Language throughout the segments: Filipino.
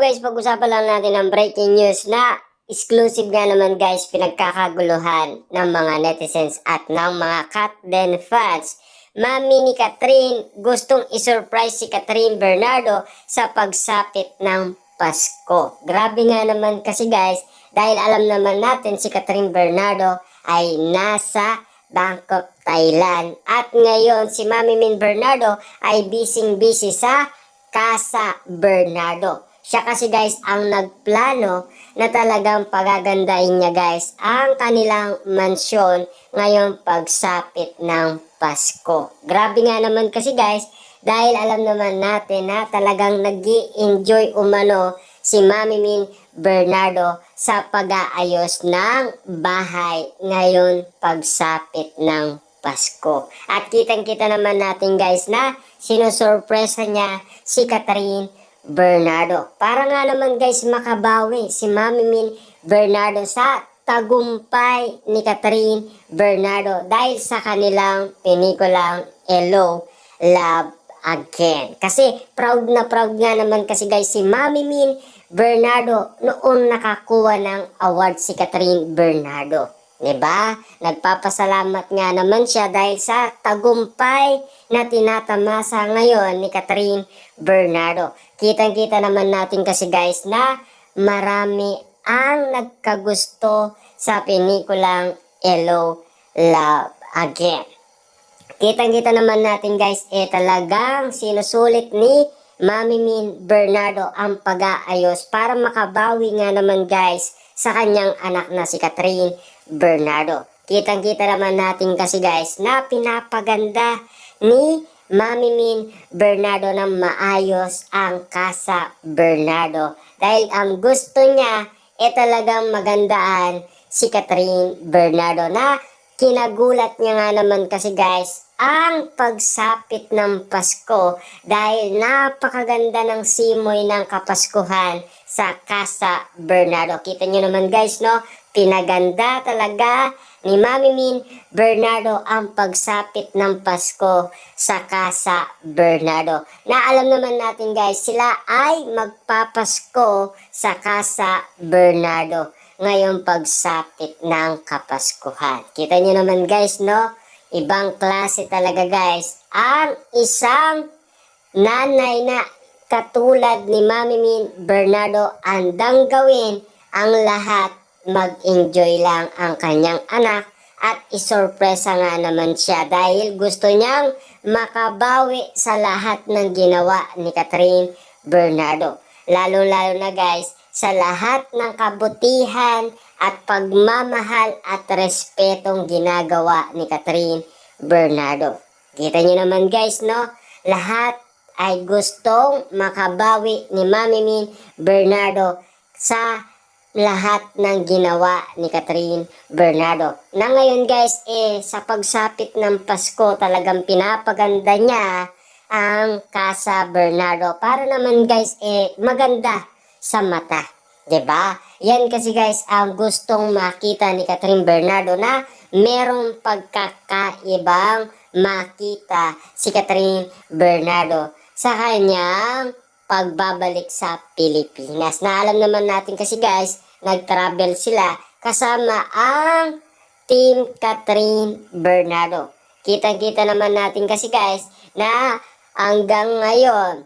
guys, pag-usapan lang natin ang breaking news na exclusive nga naman guys, pinagkakaguluhan ng mga netizens at ng mga Katden fans. Mami ni Catherine gustong isurprise si Catherine Bernardo sa pagsapit ng Pasko. Grabe nga naman kasi guys, dahil alam naman natin si Catherine Bernardo ay nasa Bangkok, Thailand. At ngayon si Mami Min Bernardo ay busy sa Casa Bernardo. Siya kasi guys ang nagplano na talagang pagagandahin niya guys ang kanilang mansyon ngayong pagsapit ng Pasko. Grabe nga naman kasi guys dahil alam naman natin na talagang nag-i-enjoy umano si Mami Min Bernardo sa pag-aayos ng bahay ngayon pagsapit ng Pasko. At kitang-kita naman natin guys na sinusurpresa niya si Catherine Bernardo. Para nga naman guys makabawi si Mami Min Bernardo sa tagumpay ni Catherine Bernardo dahil sa kanilang pelikulang Hello, Love Again. Kasi proud nga naman kasi guys si Mami Min Bernardo noon nakakuha ng award si Catherine Bernardo. Diba? Nagpapasalamat nga naman siya dahil sa tagumpay na tinatamasa ngayon ni Catherine Bernardo. Kitang-kita naman natin kasi guys na marami ang nagkagusto sa pelikulang Hello, Love Again. Kitang-kita naman natin guys, talagang sinusulit ni Mami Min Bernardo ang pag-aayos para makabawi nga naman guys sa kanyang anak na si Catherine Bernardo. Kitang-kita naman natin kasi guys na pinapaganda ni Mami Min Bernardo ng maayos ang Casa Bernardo. Dahil ang gusto niya talagang magandaan si Catherine Bernardo na kinagulat niya nga naman kasi guys ang pagsapit ng Pasko dahil napakaganda ng simoy ng Kapaskuhan sa Casa Bernardo. Kita nyo naman guys no, pinaganda talaga ni Mami Min Bernardo ang pagsapit ng Pasko sa Casa Bernardo. Na alam naman natin guys, sila ay magpapasko sa Casa Bernardo ngayong pagsapit ng Kapaskuhan. Kita nyo naman guys no, ibang klase talaga guys ang isang nanay na katulad ni Mami Min Bernardo andang gawin ang lahat, mag-enjoy lang ang kanyang anak at isorpresa nga naman siya dahil gusto niyang makabawi sa lahat ng ginawa ni Catherine Bernardo. Lalo-lalo na guys sa lahat ng kabutihan at pagmamahal at respetong ginagawa ni Catherine Bernardo. Kita niyo naman guys no, lahat ay gustong makabawi ni Mami Min Bernardo sa lahat ng ginawa ni Catherine Bernardo. Na ngayon guys sa pagsapit ng Pasko talagang pinapaganda niya ang Casa Bernardo para naman guys maganda sa mata. 'Di ba? Yan kasi guys ang gustong makita ni Catherine Bernardo na merong pagkakaibang makita si Catherine Bernardo sa kanyang pagbabalik sa Pilipinas. Na alam naman natin kasi guys, nag-travel sila kasama ang Team Catherine Bernardo. Kitang-kita naman natin kasi guys na hanggang ngayon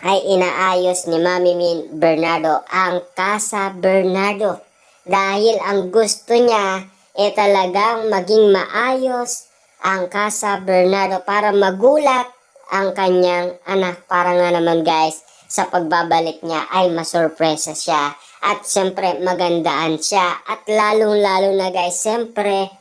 ay inaayos ni Mami Min Bernardo ang Casa Bernardo dahil ang gusto niya talagang maging maayos ang Casa Bernardo para magulat ang kanyang anak para nga naman guys sa pagbabalik niya ay masurpresa siya at siyempre magandaan siya at lalong-lalo na guys siyempre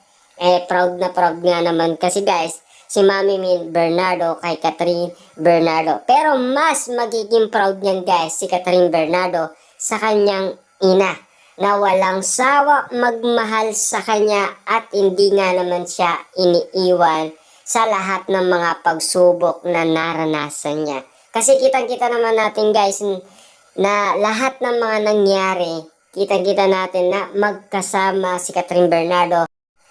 proud nga naman kasi guys si Mami Min Bernardo kay Catherine Bernardo. Pero mas magiging proud niyan guys si Catherine Bernardo sa kanyang ina na walang sawa magmahal sa kanya at hindi nga naman siya iniiwan sa lahat ng mga pagsubok na naranasan niya. Kasi kitang-kita naman natin guys na lahat ng mga nangyari, kitang-kita natin na magkasama si Catherine Bernardo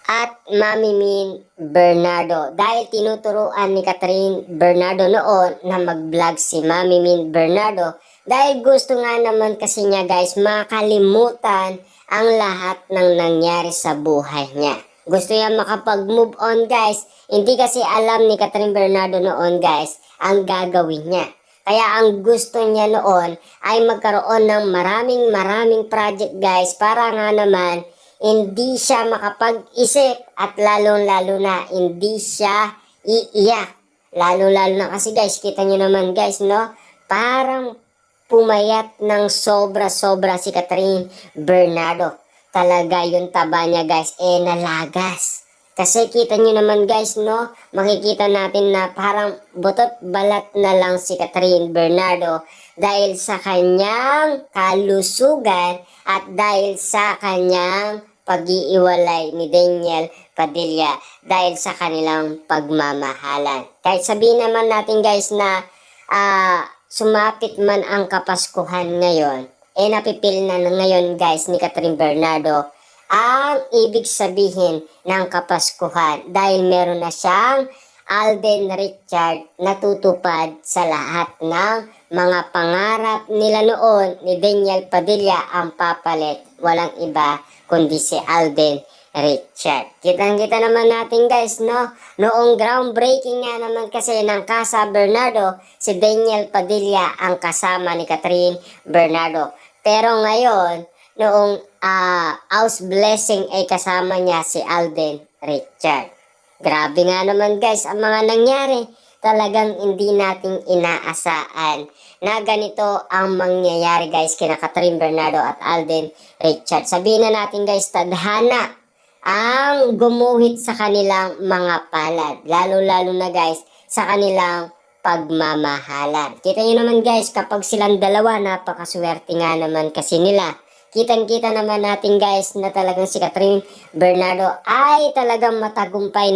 at Mami Min Bernardo dahil tinuturuan ni Catherine Bernardo noon na mag-vlog si Mami Min Bernardo Dahil gusto nga naman kasi niya guys makalimutan ang lahat ng nangyari sa buhay niya. Gusto niya makapag-move on guys. Hindi kasi alam ni Catherine Bernardo noon guys ang gagawin niya. Kaya ang gusto niya noon ay magkaroon ng maraming project guys para nga naman hindi siya makapag-isip at lalong-lalo na hindi siya iiyak. Lalo-lalo na kasi guys, kita niyo naman guys, no? Parang pumayat ng sobra-sobra si Catherine Bernardo. Talaga yung taba niya guys, nalagas. Kasi kita nyo naman guys, no? Makikita natin na parang butot balat na lang si Catherine Bernardo dahil sa kanyang kalusugan at dahil sa kanyang pag-iiwalay ni Daniel Padilla dahil sa kanilang pagmamahalan. Kahit sabihin naman natin guys na sumapit man ang Kapaskuhan ngayon, napipil na ngayon guys ni Catherine Bernardo ang ibig sabihin ng Kapaskuhan dahil meron na siyang Alden Richard natutupad sa lahat ng mga pangarap nila noon ni Daniel Padilla ang papalit. Walang iba kundi si Alden Richard. Kitang-kita naman natin guys, no? Noong groundbreaking nga naman kasi ng Casa Bernardo, si Daniel Padilla ang kasama ni Catherine Bernardo. Pero ngayon, noong house blessing ay kasama niya si Alden Richard. Grabe nga naman guys ang mga nangyari. Talagang hindi nating inaasahan na ganito ang mangyayari guys kina Catherine Bernardo at Alden Richard. Sabihin na natin guys, tadhana ang gumuhit sa kanilang mga palad. Lalo-lalo na guys sa kanilang pagmamahalan. Kita nyo naman guys, kapag silang dalawa, napakaswerte nga naman kasi nila. Kitang-kita naman natin guys na talagang si Catherine Bernardo ay talagang matagumpay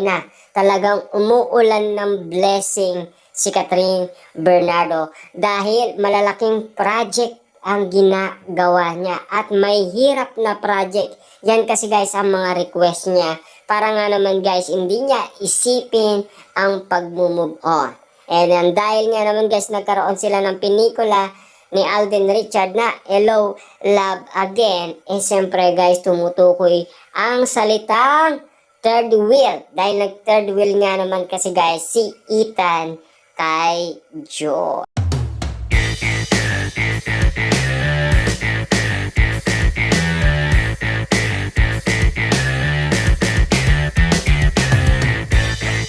na. Talagang umuulan ng blessing si Catherine Bernardo dahil malalaking project ang ginagawa niya at may hirap na project. Yan kasi guys ang mga request niya para nga naman guys hindi niya isipin ang pag-move on. And dahil nga naman guys nagkaroon sila ng pelikula ni Alden Richard na Hello, Love Again, siyempre guys tumutukoy ang salitang third wheel dahil nag third wheel nga naman kasi guys si Ethan kay Joy.